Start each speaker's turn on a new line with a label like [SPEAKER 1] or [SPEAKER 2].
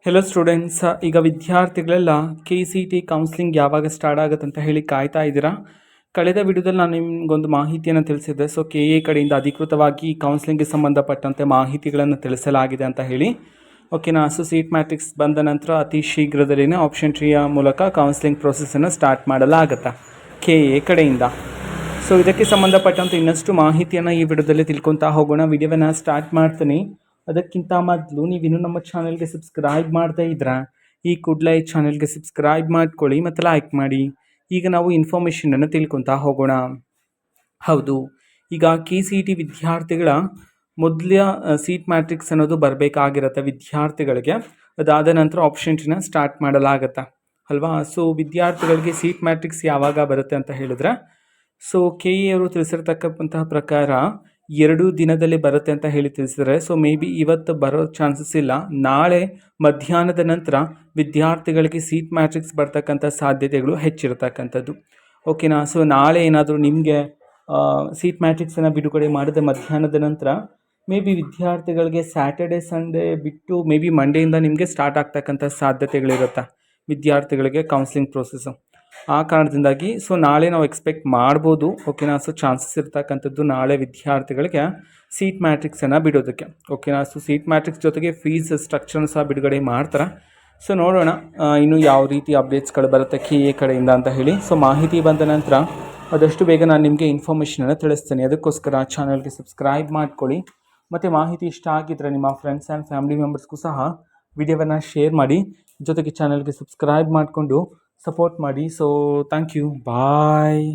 [SPEAKER 1] Hello students, ಈಗ ವಿದ್ಯಾರ್ಥಿಗಳೆಲ್ಲ KCET counselling ಯಾವಾಗ start ಆಗುತ್ತೆ ಅಂತ ಹೇಳಿ ಕಾಯ್ತಾ ಇದ್ದೀರಾ. ಕಳೆದ ವಿಡಿಯೋದಲ್ಲಿ ನಾನು ನಿಮಗೊಂದು ಮಾಹಿತಿಯನ್ನು ತಿಳಿಸಿದ್ದೆ. ಸೊ KA ಕಡೆಯಿಂದ ಅಧಿಕೃತವಾಗಿ ಕೌನ್ಸ್ಲಿಂಗ್ಗೆ ಸಂಬಂಧಪಟ್ಟಂತೆ ಮಾಹಿತಿಗಳನ್ನು ತಿಳಿಸಲಾಗಿದೆ ಅಂತ ಹೇಳಿ. ಓಕೆನಾ. ಸೊ ಸೀಟ್ ಮ್ಯಾಟ್ರಿಕ್ಸ್ ಬಂದ ನಂತರ ಅತಿ ಶೀಘ್ರದಲ್ಲಿನೇ ಆಪ್ಷನ್ ಟ್ರೀಯ ಮೂಲಕ ಕೌನ್ಸ್ಲಿಂಗ್ ಪ್ರೊಸೆಸನ್ನು ಸ್ಟಾರ್ಟ್ ಮಾಡಲಾಗುತ್ತೆ KA ಕಡೆಯಿಂದ. ಸೊ ಇದಕ್ಕೆ ಸಂಬಂಧಪಟ್ಟಂತೆ ಇನ್ನಷ್ಟು ಮಾಹಿತಿಯನ್ನು ಈ ವಿಡಿಯೋದಲ್ಲಿ ತಿಳ್ಕೊತಾ ಹೋಗೋಣ. ವಿಡಿಯೋವನ್ನು ಸ್ಟಾರ್ಟ್ ಮಾಡ್ತೀನಿ. ಅದಕ್ಕಿಂತ ಮೊದಲು ನೀವಿನ್ನೂ ನಮ್ಮ ಚಾನೆಲ್ಗೆ ಸಬ್ಸ್ಕ್ರೈಬ್ ಮಾಡದೇ ಇದ್ರೆ ಈ ಕೂಡಲೇ ಈ ಚಾನೆಲ್ಗೆ ಸಬ್ಸ್ಕ್ರೈಬ್ ಮಾಡ್ಕೊಳ್ಳಿ ಮತ್ತು ಲೈಕ್ ಮಾಡಿ. ಈಗ ನಾವು ಇನ್ಫಾರ್ಮೇಷನನ್ನು ತಿಳ್ಕೊತಾ ಹೋಗೋಣ. ಹೌದು, ಈಗ KCET ವಿದ್ಯಾರ್ಥಿಗಳ ಮೊದಲ ಸೀಟ್ ಮ್ಯಾಟ್ರಿಕ್ಸ್ ಅನ್ನೋದು ಬರಬೇಕಾಗಿರುತ್ತೆ ವಿದ್ಯಾರ್ಥಿಗಳಿಗೆ. ಅದಾದ ನಂತರ ಆಪ್ಷನ್ ಟ್ರೀನ ಸ್ಟಾರ್ಟ್ ಮಾಡಲಾಗತ್ತೆ ಅಲ್ವಾ. ಸೊ ವಿದ್ಯಾರ್ಥಿಗಳಿಗೆ ಸೀಟ್ ಮ್ಯಾಟ್ರಿಕ್ಸ್ ಯಾವಾಗ ಬರುತ್ತೆ ಅಂತ ಹೇಳಿದ್ರೆ, ಸೊ KE ಅವರು ತಿಳಿಸಿರ್ತಕ್ಕಂತಹ ಪ್ರಕಾರ 2 ದಿನದಲ್ಲಿ ಬರುತ್ತೆ ಅಂತ ಹೇಳಿ ತಿಳಿಸಿದ್ದಾರೆ. ಸೊ ಮೇ ಬಿ ಇವತ್ತು ಬರೋ ಚಾನ್ಸಸ್ ಇಲ್ಲ. ನಾಳೆ ಮಧ್ಯಾಹ್ನದ ನಂತರ ವಿದ್ಯಾರ್ಥಿಗಳಿಗೆ ಸೀಟ್ ಮ್ಯಾಟ್ರಿಕ್ಸ್ ಬರ್ತಕ್ಕಂಥ ಸಾಧ್ಯತೆಗಳು ಹೆಚ್ಚಿರತಕ್ಕಂಥದ್ದು. ಓಕೆನಾ. ಸೊ ನಾಳೆ ಏನಾದರೂ ನಿಮಗೆ ಸೀಟ್ ಮ್ಯಾಟ್ರಿಕ್ಸನ್ನು ಬಿಡುಗಡೆ ಮಾಡಿದ ಮಧ್ಯಾಹ್ನದ ನಂತರ ಮೇ ಬಿ ವಿದ್ಯಾರ್ಥಿಗಳಿಗೆ ಸ್ಯಾಟರ್ಡೆ ಸಂಡೇ ಬಿಟ್ಟು ಮೇ ಬಿ ಮಂಡೆಯಿಂದ ನಿಮಗೆ ಸ್ಟಾರ್ಟ್ ಆಗ್ತಕ್ಕಂಥ ಸಾಧ್ಯತೆಗಳಿರುತ್ತೆ ವಿದ್ಯಾರ್ಥಿಗಳಿಗೆ ಕೌನ್ಸಿಲಿಂಗ್ ಪ್ರೊಸೆಸ್ಸು. ಆ ಕಾರಣದಿಂದಾಗಿ ಸೊ ನಾಳೆ ನಾವು ಎಕ್ಸ್ಪೆಕ್ಟ್ ಮಾಡ್ಬೋದು. ಓಕೆನಾ. ಸೊ ಚಾನ್ಸಸ್ ಇರ್ತಕ್ಕಂಥದ್ದು ನಾಳೆ ವಿದ್ಯಾರ್ಥಿಗಳಿಗೆ ಸೀಟ್ ಮ್ಯಾಟ್ರಿಕ್ಸನ್ನು ಬಿಡೋದಕ್ಕೆ. ಓಕೆನಾ. ಸೊ ಸೀಟ್ ಮ್ಯಾಟ್ರಿಕ್ಸ್ ಜೊತೆಗೆ ಫೀಸ್ ಸ್ಟ್ರಕ್ಚರ್ನ ಸಹ ಬಿಡುಗಡೆ ಮಾಡ್ತಾರೆ. ಸೊ ನೋಡೋಣ ಇನ್ನು ಯಾವ ರೀತಿ ಅಪ್ಡೇಟ್ಸ್ಗಳು ಬರುತ್ತೆ KA ಕಡೆಯಿಂದ ಅಂತ ಹೇಳಿ. ಸೊ ಮಾಹಿತಿ ಬಂದ ನಂತರ ಆದಷ್ಟು ಬೇಗ ನಾನು ನಿಮಗೆ ಇನ್ಫಾರ್ಮೇಷನನ್ನು ತಿಳಿಸ್ತೀನಿ. ಅದಕ್ಕೋಸ್ಕರ ಚಾನಲ್ಗೆ ಸಬ್ಸ್ಕ್ರೈಬ್ ಮಾಡ್ಕೊಳ್ಳಿ ಮತ್ತು ಮಾಹಿತಿ ಇಷ್ಟ ಆಗಿದ್ದರೆ ನಿಮ್ಮ ಫ್ರೆಂಡ್ಸ್ ಆ್ಯಂಡ್ ಫ್ಯಾಮಿಲಿ ಮೆಂಬರ್ಸ್ಗೂ ಸಹ ವಿಡಿಯೋವನ್ನು ಶೇರ್ ಮಾಡಿ. ಜೊತೆಗೆ ಚಾನಲ್ಗೆ ಸಬ್ಸ್ಕ್ರೈಬ್ ಮಾಡಿಕೊಂಡು ಸಪೋರ್ಟ್ ಮಾಡಿ. So thank you, bye.